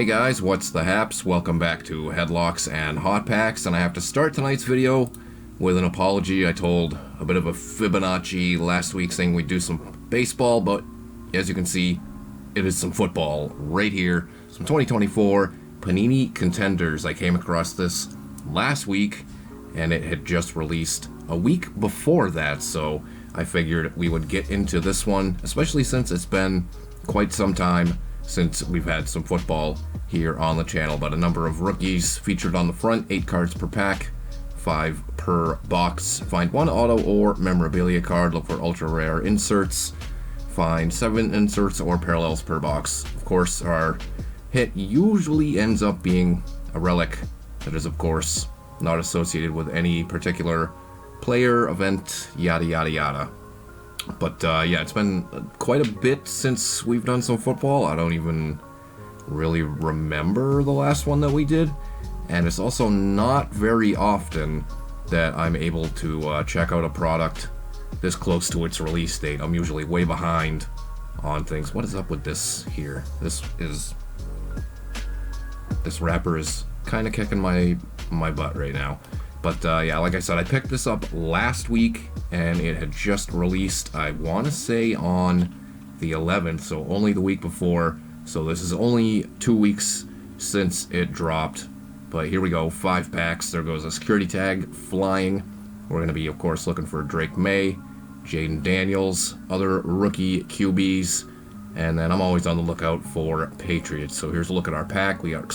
guys, what's the haps? Welcome back to Headlocks and Hot Packs, and I have to start tonight's video with an apology. I told a bit of a Fibonacci last week saying we'd do some baseball, but as you can see, it is some football right here. Some 2024 Panini Contenders. I came across this last week, and it had just released a week before that, so I figured we would get into this one, especially since it's been quite some time since we've had some football here on the channel. But a number of rookies featured on the front, 8 cards per pack, 5 per box. Find 1 auto or memorabilia card, look for ultra rare inserts, find 7 inserts or parallels per box. Of course, our hit usually ends up being a relic that is, of course, not associated with any particular player, event, yada yada yada. But yeah, it's been quite a bit since we've done some football. I don't even really remember the last one that we did. And it's also not very often that I'm able to check out a product this close to its release date. I'm usually way behind on things. What is up with this here? This wrapper is kind of kicking my butt right now. But yeah, like I said, I picked this up last week, and it had just released, I want to say, on the 11th, so only the week before. So this is only 2 weeks since it dropped. But here we go, 5 packs. There goes a security tag flying. We're going to be, of course, looking for Drake Maye, Jaden Daniels, other rookie QBs, and then I'm always on the lookout for Patriots. So here's a look at our pack. We got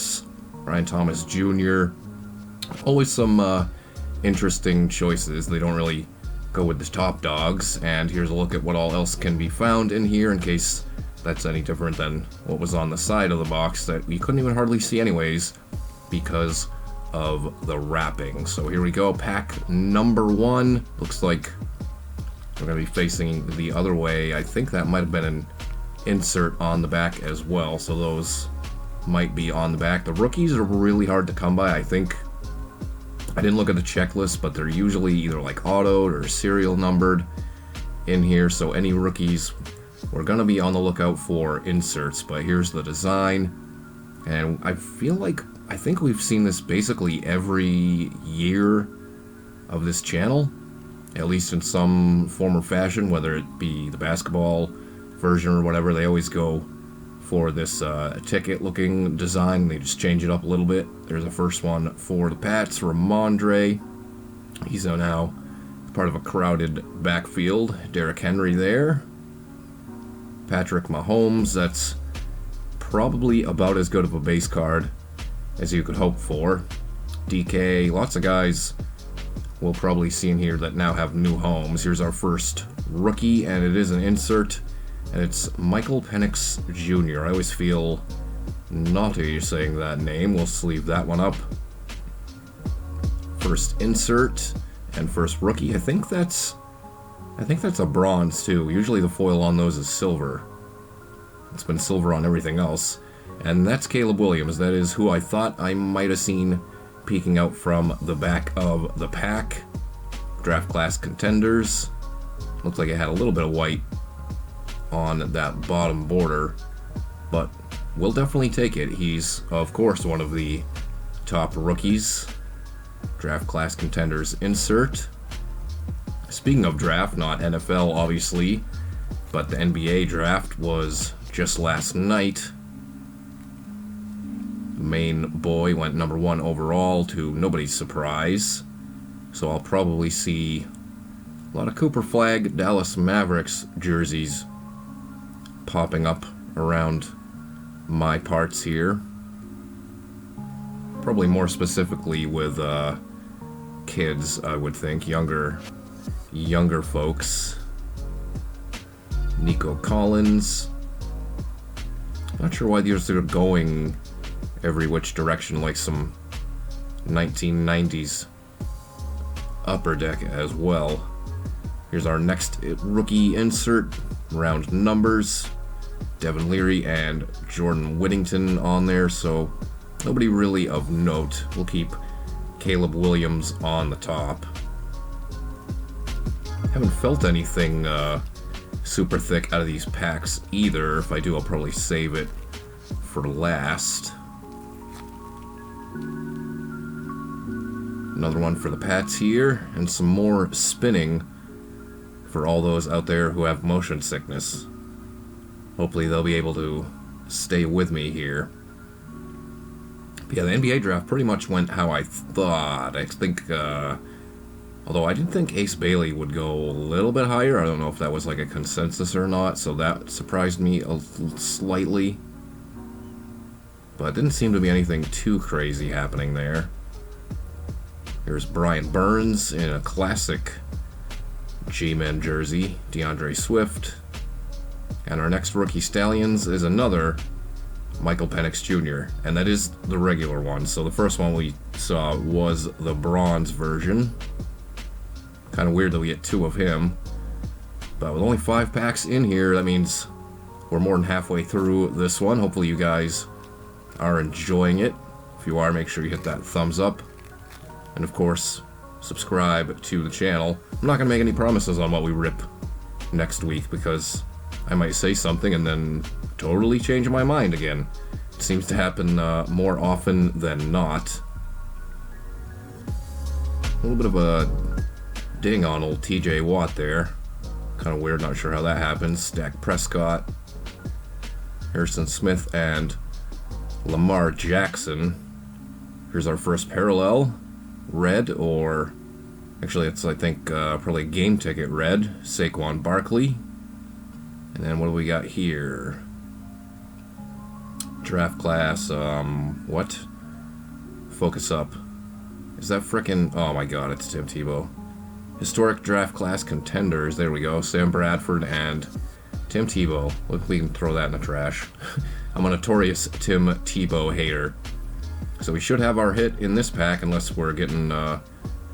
Ryan Thomas Jr., always some interesting choices. They don't really go with the top dogs. And here's a look at what all else can be found in here, in case that's any different than what was on the side of the box that we couldn't even hardly see anyways because of the wrapping. So here we go, pack number 1. Looks like we're going to be facing the other way. I think that might have been an insert on the back as well, so those might be on the back. The rookies are really hard to come by. I think I didn't look at the checklist, but they're usually either like autoed or serial numbered in here, so any rookies, we're going to be on the lookout for inserts. But here's the design, and I think we've seen this basically every year of this channel, at least in some form or fashion, whether it be the basketball version or whatever. They always go for this ticket looking design. They just change it up a little bit. There's the first one for the Pats, Ramondre. He's now part of a crowded backfield. Derrick Henry there. Patrick Mahomes, that's probably about as good of a base card as you could hope for. DK, lots of guys we'll probably see in here that now have new homes. Here's our first rookie, and it is an insert. And it's Michael Penix Jr. I always feel naughty saying that name. We'll sleeve that one up. First insert and first rookie. I think that's a bronze too. Usually the foil on those is silver. It's been silver on everything else. And that's Caleb Williams. That is who I thought I might have seen peeking out from the back of the pack. Draft class contenders. Looks like it had a little bit of white on that bottom border, but we'll definitely take it. He's, of course, one of the top rookies. Draft class contenders insert. Speaking of draft, not NFL obviously, but the NBA draft was just last night. The main boy went number 1 overall, to nobody's surprise, so I'll probably see a lot of Cooper Flag Dallas Mavericks jerseys popping up around my parts here. Probably more specifically with kids, I would think, younger folks. Nico Collins. Not sure why these are going every which direction, like some 1990s upper deck as well. Here's our next rookie insert. Round numbers. Devin Leary and Jordan Whittington on there, so nobody really of note. We'll keep Caleb Williams on the top. Haven't felt anything super thick out of these packs either. If I do, I'll probably save it for last. Another one for the Pats here, and some more spinning for all those out there who have motion sickness. Hopefully they'll be able to stay with me here. But yeah, the NBA draft pretty much went how I thought. I think, although I didn't think Ace Bailey would go a little bit higher. I don't know if that was like a consensus or not, so that surprised me slightly. But it didn't seem to be anything too crazy happening there. Here's Brian Burns in a classic G-Men jersey, DeAndre Swift. And our next rookie Stallions is another Michael Penix Jr., and that is the regular one. So the first one we saw was the bronze version. Kind of weird that we get 2 of him. But with only 5 packs in here, that means we're more than halfway through this one. Hopefully you guys are enjoying it. If you are, make sure you hit that thumbs up. And of course, subscribe to the channel. I'm not going to make any promises on what we rip next week, because I might say something and then totally change my mind again. It seems to happen more often than not. A little bit of a ding on old TJ Watt there. Kind of weird, not sure how that happens. Dak Prescott, Harrison Smith, and Lamar Jackson. Here's our first parallel. Red, or actually it's, I think, probably game ticket red. Saquon Barkley. And then what do we got here? Draft class, what? Focus up. Is that frickin'... Oh my god, it's Tim Tebow. Historic draft class contenders. There we go. Sam Bradford and Tim Tebow. Look, we can throw that in the trash. I'm a notorious Tim Tebow hater. So we should have our hit in this pack, unless we're getting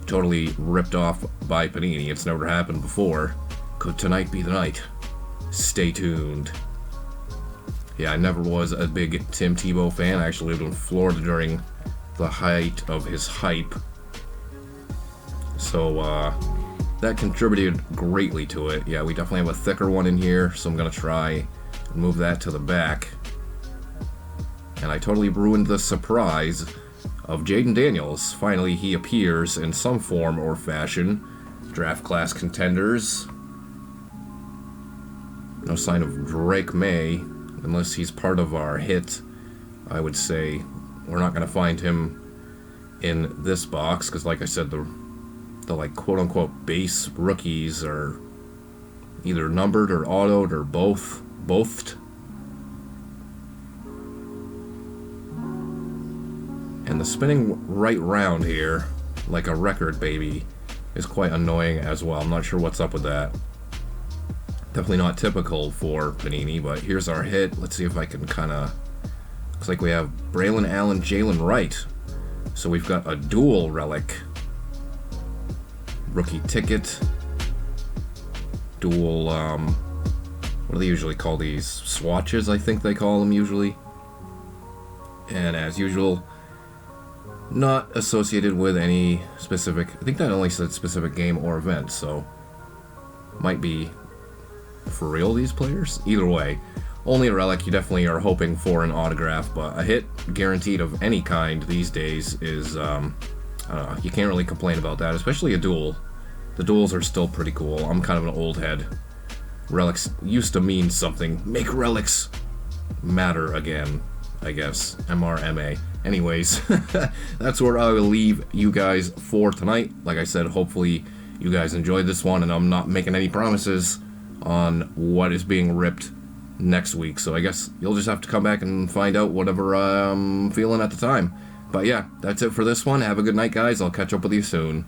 totally ripped off by Panini. It's never happened before. Could tonight be the night? Stay tuned. Yeah, I never was a big Tim Tebow fan. I actually lived in Florida during the height of his hype. So, that contributed greatly to it. Yeah, we definitely have a thicker one in here, so I'm going to try and move that to the back. And I totally ruined the surprise of Jaden Daniels. Finally, he appears in some form or fashion. Draft class contenders. No sign of Drake Maye, unless he's part of our hit. I would say we're not going to find him in this box, because like I said, the like quote-unquote base rookies are either numbered or autoed or bothed. And the spinning right round here, like a record baby, is quite annoying as well. I'm not sure what's up with that. Definitely not typical for Panini, but here's our hit. Let's see if I can kind of... Looks like we have Braylon Allen, Jalen Wright. So we've got a dual relic. Rookie ticket. Dual, what do they usually call these? Swatches, I think they call them usually. And as usual, not associated with any specific... I think that only said specific game or event, so... Might be for real, these players? Either way, only a relic. You definitely are hoping for an autograph, but a hit guaranteed of any kind these days is, I don't know, you can't really complain about that, especially a duel. The duels are still pretty cool. I'm kind of an old head. Relics used to mean something. Make relics matter again, I guess. MRMA. Anyways, that's where I will leave you guys for tonight. Like I said, hopefully you guys enjoyed this one, and I'm not making any promises on what is being ripped next week. So I guess you'll just have to come back and find out whatever I'm feeling at the time. But yeah, that's it for this one. Have a good night, guys. I'll catch up with you soon.